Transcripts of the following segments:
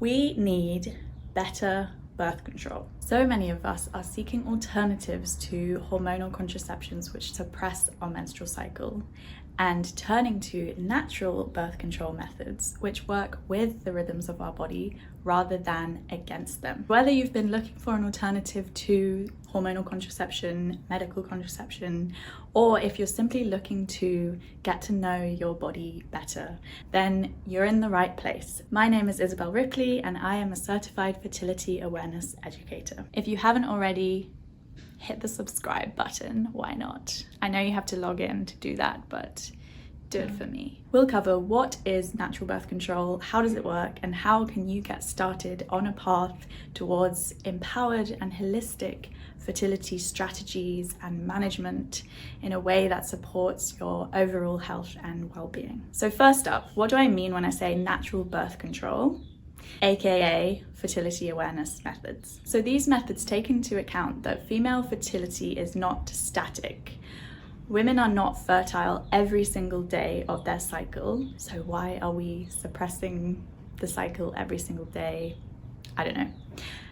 We need better birth control. So many of us are seeking alternatives to hormonal contraceptions which suppress our menstrual cycle and turning to natural birth control methods which work with the rhythms of our body rather than against them. Whether you've been looking for an alternative to hormonal contraception, medical contraception, or if you're simply looking to get to know your body better, then you're in the right place. My name is Isobel Ripley and I am a certified fertility awareness educator. If you haven't already, hit the subscribe button, why not? I know you have to log in to do that, but do it for me. We'll cover what is natural birth control, how does it work, and how can you get started on a path towards empowered and holistic fertility strategies and management in a way that supports your overall health and well-being. So first up, what do I mean when I say natural birth control? AKA fertility awareness methods. So these methods take into account that female fertility is not static. Women are not fertile every single day of their cycle. So why are we suppressing the cycle every single day? I don't know.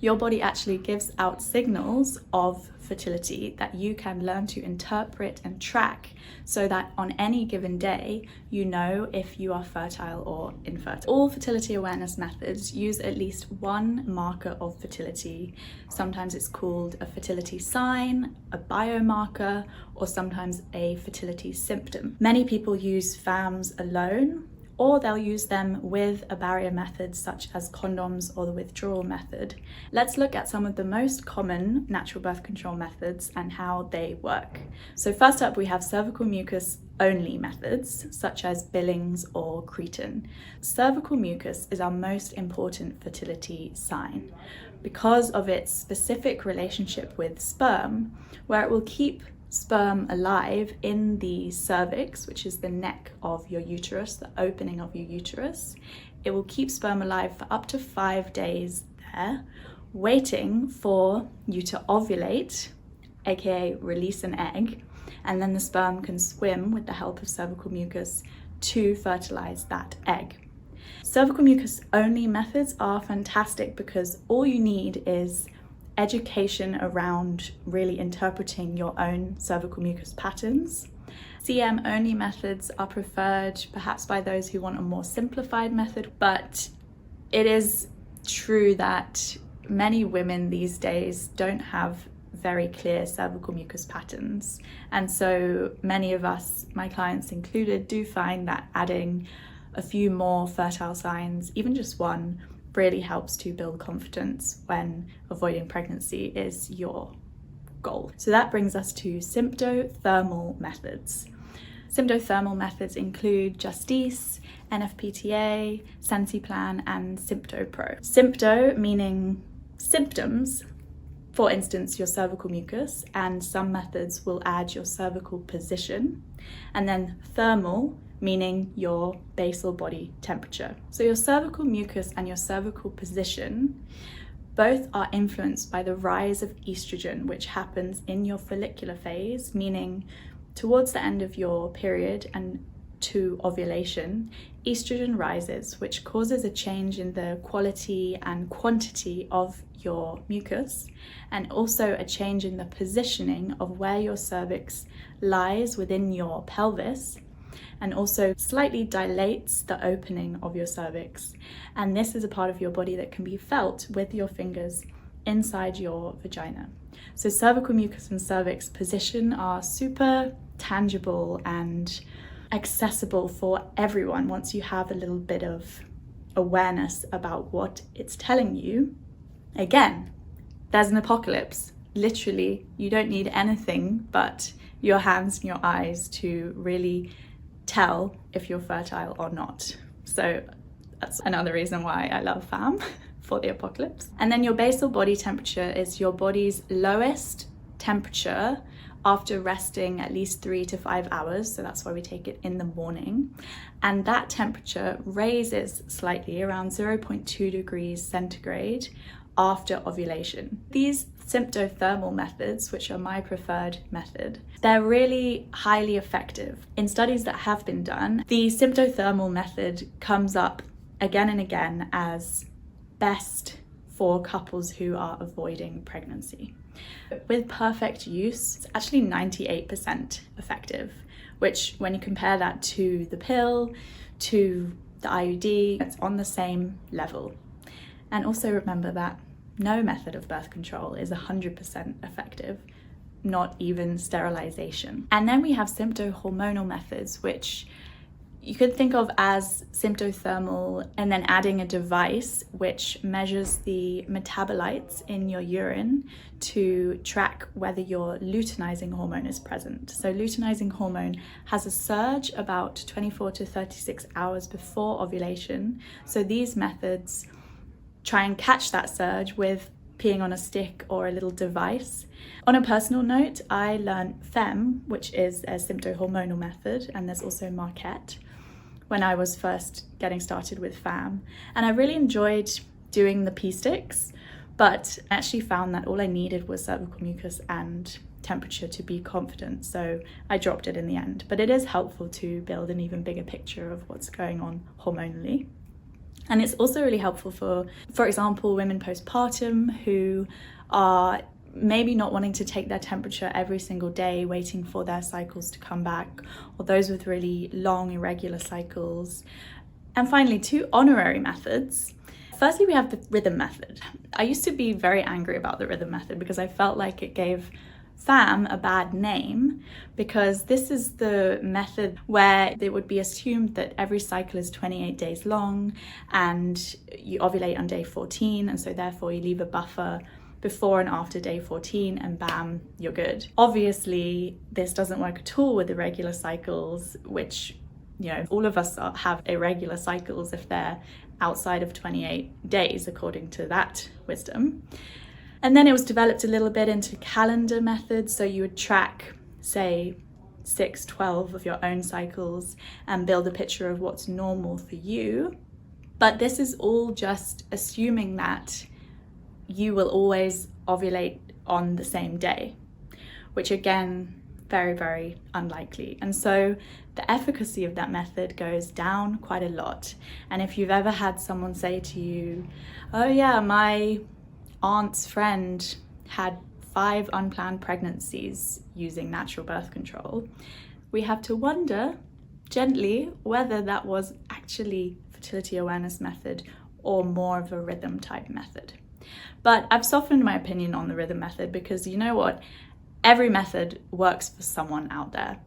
Your body actually gives out signals of fertility that you can learn to interpret and track so that on any given day, you know if you are fertile or infertile. All fertility awareness methods use at least one marker of fertility. Sometimes it's called a fertility sign, a biomarker, or sometimes a fertility symptom. Many people use FAMs alone, or they'll use them with a barrier method such as condoms or the withdrawal method. Let's look at some of the most common natural birth control methods and how they work. So first up, we have cervical mucus only methods such as Billings or Cretin. Cervical mucus is our most important fertility sign because of its specific relationship with sperm, where it will keep sperm alive in the cervix, which is the neck of your uterus, the opening of your uterus. It will keep sperm alive for up to 5 days there, waiting for you to ovulate, aka release an egg, and then the sperm can swim with the help of cervical mucus to fertilize that egg. Cervical mucus only methods are fantastic because all you need is education around really interpreting your own cervical mucus patterns. CM only methods are preferred perhaps by those who want a more simplified method, but it is true that many women these days don't have very clear cervical mucus patterns. And so many of us, my clients included, do find that adding a few more fertile signs, even just one, really helps to build confidence when avoiding pregnancy is your goal. So that brings us to sympto-thermal methods. Sympto-thermal methods include Justice, NFPTA, Sensiplan, and SymptoPro. Sympto meaning symptoms, for instance, your cervical mucus, and some methods will add your cervical position, and then thermal meaning your basal body temperature. So your cervical mucus and your cervical position both are influenced by the rise of estrogen, which happens in your follicular phase, meaning towards the end of your period and to ovulation, estrogen rises, which causes a change in the quality and quantity of your mucus, and also a change in the positioning of where your cervix lies within your pelvis, and also slightly dilates the opening of your cervix. And this is a part of your body that can be felt with your fingers inside your vagina. So cervical mucus and cervix position are super tangible and accessible for everyone once you have a little bit of awareness about what it's telling you. Again, there's an apocalypse. Literally, you don't need anything but your hands and your eyes to really tell if you're fertile or not. So that's another reason why I love FAM for the apocalypse. And then your basal body temperature is your body's lowest temperature after resting at least 3 to 5 hours. So that's why we take it in the morning. And that temperature raises slightly around 0.2 degrees centigrade after ovulation. These sympto-thermal methods, which are my preferred method, they're really highly effective. In studies that have been done, the sympto-thermal method comes up again and again as best for couples who are avoiding pregnancy. With perfect use, it's actually 98% effective, which when you compare that to the pill, to the IUD, it's on the same level. And also remember that no method of birth control is 100% effective, not even sterilization. And then we have sympto-hormonal methods, which you could think of as sympto-thermal, and then adding a device which measures the metabolites in your urine to track whether your luteinizing hormone is present. So luteinizing hormone has a surge about 24 to 36 hours before ovulation. So these methods try and catch that surge with peeing on a stick or a little device. On a personal note, I learned FEM, which is a sympto-hormonal method, and there's also Marquette, when I was first getting started with FAM. And I really enjoyed doing the pee sticks, but I actually found that all I needed was cervical mucus and temperature to be confident, so I dropped it in the end. But it is helpful to build an even bigger picture of what's going on hormonally. And it's also really helpful for example, women postpartum who are maybe not wanting to take their temperature every single day, waiting for their cycles to come back, or those with really long, irregular cycles. And finally, 2 honorary methods. Firstly, we have the rhythm method. I used to be very angry about the rhythm method because I felt like it gave FAM a bad name, because this is the method where it would be assumed that every cycle is 28 days long and you ovulate on day 14, and so therefore you leave a buffer before and after day 14 and bam, you're good. Obviously, this doesn't work at all with irregular cycles, which, you know, all of us have irregular cycles if they're outside of 28 days, according to that wisdom. And then it was developed a little bit into calendar methods. So you would track, say, 6, 12 of your own cycles and build a picture of what's normal for you. But this is all just assuming that you will always ovulate on the same day, which again, very, very unlikely. And so the efficacy of that method goes down quite a lot. And if you've ever had someone say to you, oh yeah, my aunt's friend had 5 unplanned pregnancies using natural birth control, we have to wonder gently whether that was actually fertility awareness method or more of a rhythm type method. But I've softened my opinion on the rhythm method because, you know what, every method works for someone out there.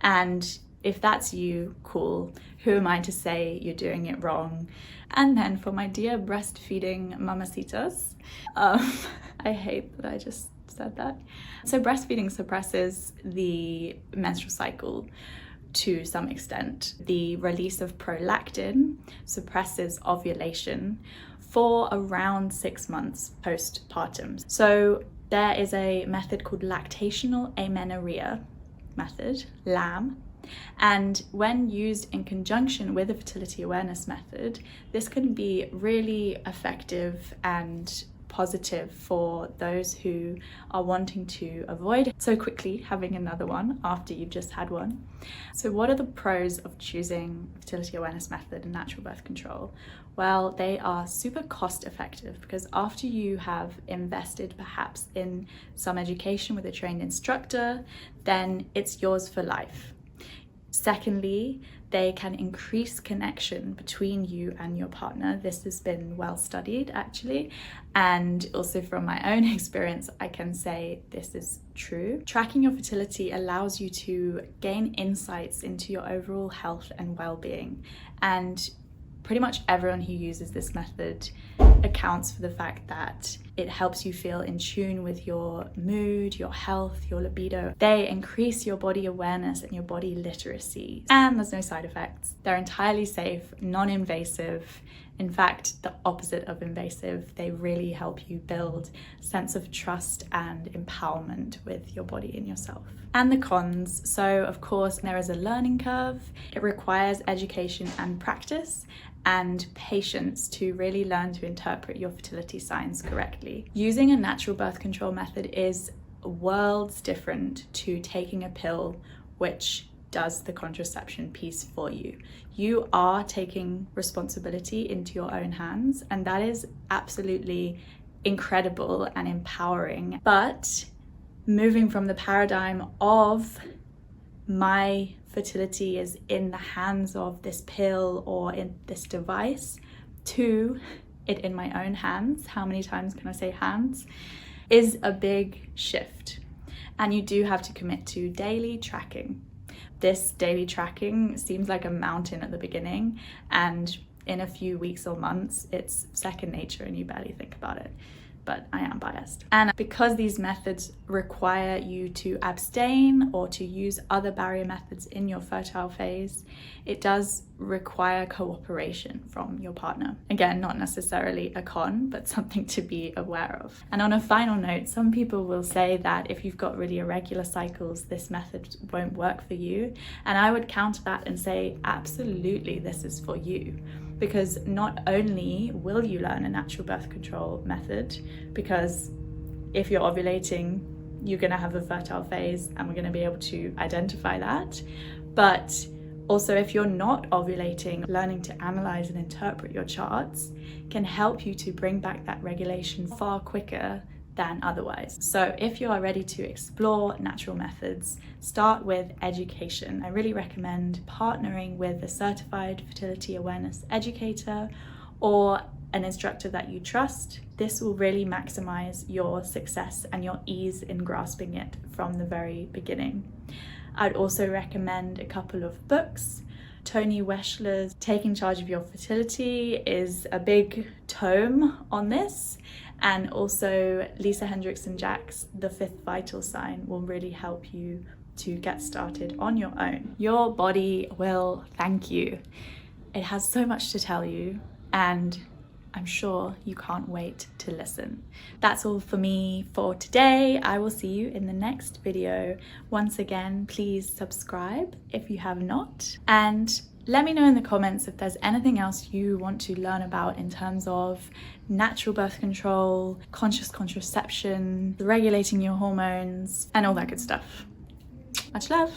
And if that's you, cool. Who am I to say you're doing it wrong? And then for my dear breastfeeding mamacitas, I hate that I just said that. So breastfeeding suppresses the menstrual cycle to some extent. The release of prolactin suppresses ovulation for around 6 months postpartum. So there is a method called lactational amenorrhea method, LAM. And when used in conjunction with a fertility awareness method, this can be really effective and positive for those who are wanting to avoid so quickly having another one after you've just had one. So what are the pros of choosing fertility awareness method and natural birth control? Well, they are super cost effective because after you have invested perhaps in some education with a trained instructor, then it's yours for life. Secondly, they can increase connection between you and your partner. This has been well studied actually, and also from my own experience I can say this is true. Tracking your fertility allows you to gain insights into your overall health and well-being, and pretty much everyone who uses this method accounts for the fact that it helps you feel in tune with your mood, your health, your libido. They increase your body awareness and your body literacy. And there's no side effects. They're entirely safe, non-invasive. In fact, the opposite of invasive. They really help you build a sense of trust and empowerment with your body and yourself. And the cons. So of course, there is a learning curve. It requires education and practice and patience to really learn to interpret your fertility signs correctly. Using a natural birth control method is worlds different to taking a pill which does the contraception piece for you. You are taking responsibility into your own hands, and that is absolutely incredible and empowering. But moving from the paradigm of my fertility is in the hands of this pill or in this device to it in my own hands, how many times can I say hands, is a big shift. And you do have to commit to daily tracking. This daily tracking seems like a mountain at the beginning, and in a few weeks or months, it's second nature and you barely think about it. But I am biased. And because these methods require you to abstain or to use other barrier methods in your fertile phase, it does require cooperation from your partner. Again, not necessarily a con, but something to be aware of. And on a final note, some people will say that if you've got really irregular cycles, this method won't work for you. And I would counter that and say, absolutely, this is for you. Because not only will you learn a natural birth control method, because if you're ovulating, you're going to have a fertile phase and we're going to be able to identify that. But also, if you're not ovulating, learning to analyze and interpret your charts can help you to bring back that regulation far quicker than otherwise. So if you are ready to explore natural methods, start with education. I really recommend partnering with a certified fertility awareness educator or an instructor that you trust. This will really maximize your success and your ease in grasping it from the very beginning. I'd also recommend a couple of books. Toni Weschler's Taking Charge of Your Fertility is a big tome on this, and also Lisa Hendrickson-Jack's The Fifth Vital Sign will really help you to get started on your own. Your body will thank you. It has so much to tell you, and I'm sure you can't wait to listen. That's all for me for today. I will see you in the next video. Once again, please subscribe if you have not, and let me know in the comments if there's anything else you want to learn about in terms of natural birth control, conscious contraception, regulating your hormones, and all that good stuff. Much love.